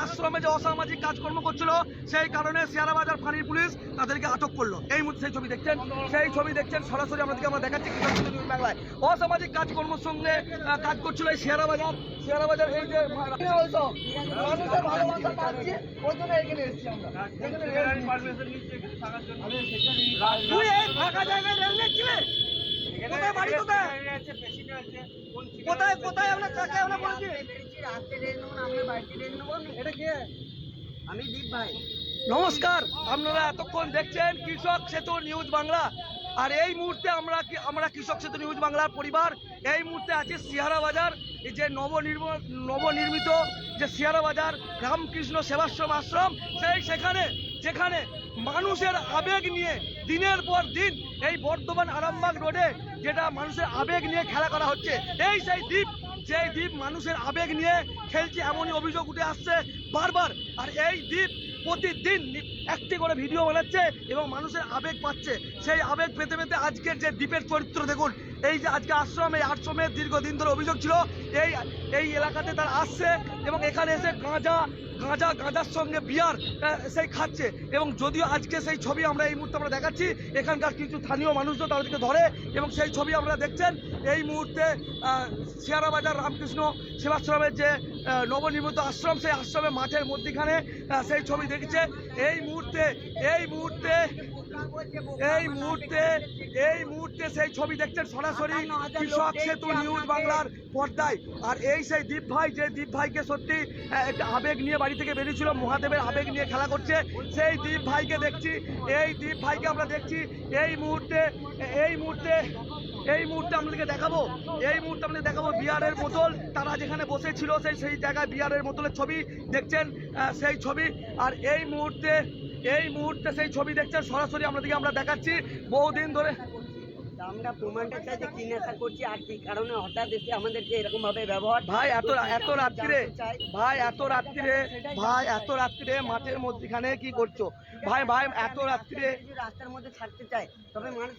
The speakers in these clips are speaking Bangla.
আশ্রমে যে অসামাজিক কাজকর্ম করছিল সেই কারণে শেয়ারা বাজার ফাঁড়ির পুলিশ তাদেরকে আটক করলো। এই মুহূর্তে সেই ছবি দেখছেন সরাসরি আমরা দেখাচ্ছি নিউজ বাংলায়। অসামাজিক কাজকর্মের সঙ্গে কাজ করছিল এই শেয়ারা বাজার এই যে মানুষের ভালোবাসা পাচ্ছি ওই জন্য এখানে এসেছি আমরা। তুই এই ফাঁকা জায়গায় রেল নিচ্ছিলে? কোথায় বাড়ি কোথায়? কোথায় আমরা কাকে আমরা বলছি? এটা কে? আমি দীপ ভাই। নমস্কার, আপনারা এতক্ষণ দেখছেন কৃষক সেতু নিউজ বাংলা। আর এই মুহূর্তে আমরা কৃষক সেতু নিউজ বাংলার পরিবার এই মুহূর্তে আছি শেয়ারা বাজার, এই যে নবনির্মিত যে শেয়ারা বাজার রামকৃষ্ণ সেবাশ্রম আশ্রম, যেখানে মানুষের আবেগ নিয়ে দিনের পর দিন এই বর্ধমান আরামবাগ রোডে যেটা মানুষের আবেগ নিয়ে খেলা করা হচ্ছে, এই সেই দ্বীপ মানুষের আবেগ নিয়ে খেলছে, এমনই অভিযোগ উঠে আসছে বারবার। আর এই দ্বীপ প্রতিদিন একটি করে ভিডিও বানাচ্ছে এবং মানুষের আবেগ পাচ্ছে। সেই আবেগ পেতে পেতে আজকের যে দ্বীপের চরিত্র দেখুন। এই যে আজকে এই আশ্রমের দীর্ঘদিন ধরে অভিযোগ ছিল এই এলাকাতে তারা আসছে এবং এখানে এসে গাঁজার সঙ্গে বিয়ার সেই খাচ্ছে। এবং যদিও আজকে সেই ছবি আমরা এই মুহূর্তে আমরা দেখাচ্ছি, এখানকার কিছু স্থানীয় মানুষজন তাদেরকে ধরে এবং সেই ছবি আমরা দেখছেন এই মুহূর্তে শেয়ারা বাজার রামকৃষ্ণ সেবাশ্রমের যে নবনির্মিত আশ্রম, সেই আশ্রমের মাঠের মধ্যখানে সেই ছবি দেখেছে। এই মুহূর্তে সেই ছবি দেখছেন সরাসরি কৃষক সেতু নিউজ বাংলার পর্দায়। আর এই সেই দীপ ভাই, যে দীপ ভাইকে সত্যি একটা আবেগ নিয়ে বাড়ি থেকে বেরিয়েছিল, মহাদেবের আবেগ নিয়ে খেলা করছে, সেই দীপ ভাইকে দেখছি, আমরা দেখছি এই মুহূর্তে আপনাদেরকে দেখাবো বিয়ারের বোতল, তারা যেখানে বসেছিল সেই জায়গায় বিয়ারের বোতলের ছবি দেখছেন, সেই ছবি। আর এই মুহূর্তে সেই ছবি দেখছেন সরাসরি আমরা দেখাচ্ছি বহুদিন ধরে। আমরা প্রমাণটা চাই যে কি নেশা করছি আর কি কারণে হঠাৎ এসে আমাদেরকে এরকম ভাবে ব্যবহার। ভাই এত রাত্রিরে মাঠের মধ্যখানে কি করছো? ভাই এত রাত্রিরে রাস্তার মধ্যে ছাড়তে চাই, তবে মানুষ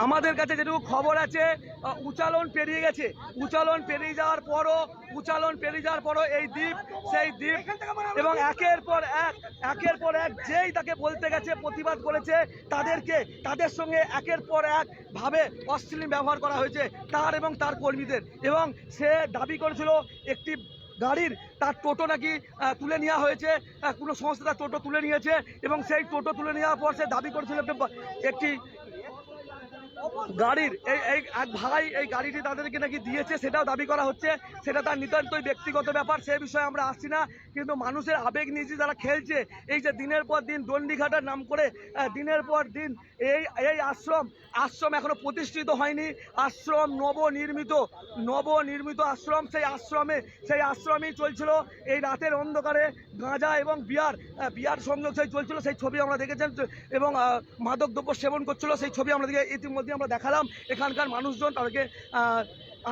আমাদের কাছে যেটুকু খবর আছে উচালন পেরিয়ে গেছে। উচালন পেরিয়ে যাওয়ার পরও এই দ্বীপ এবং একের পর এক যেই তাকে বলতে গেছে, প্রতিবাদ করেছে, তাদের সঙ্গে একের পর এক ভাবে অশ্লীল ব্যবহার করা হয়েছে তার এবং তার কর্মীদের। এবং সে দাবি করেছিল একটি গাড়ির তার টোটো নাকি তুলে নেওয়া হয়েছে, কোনো সংস্থা তার টোটো তুলে নিয়েছে এবং সেই টোটো তুলে নেওয়ার পর সে দাবি করেছিল একটি গাড়ির এক ভাই এই গাড়িটি তাদেরকে নাকি দিয়েছে, সেটাও দাবি করা হচ্ছে। সেটা তার নিতান্তই ব্যক্তিগত ব্যাপার, সে বিষয়ে আমরা আসছি না। কিন্তু মানুষের আবেগ নিয়ে যারা খেলছে, এই যে দিনের পর দিন দণ্ডিঘাটার নাম করে দিনের পর দিন এই আশ্রম এখনো প্রতিষ্ঠিত হয়নি। আশ্রম নবনির্মিত আশ্রম, সেই আশ্রমেই চলছিল এই রাতের অন্ধকারে গাঁজা এবং বিয়ার সংযোগ চলছিল। সেই ছবি আমরা দেখেছেন এবং মাদক দ্রব্য সেবন করছিল, সেই ছবি আমাদেরকে ইতিমধ্যে আমরা দেখালাম। এখানকার মানুষজন তাদেরকে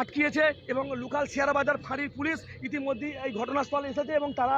আটকিয়েছে এবং লোকাল শেয়ারা বাজার ফাঁড়ির পুলিশ ইতিমধ্যেই এই ঘটনাস্থলে এসেছে এবং তারা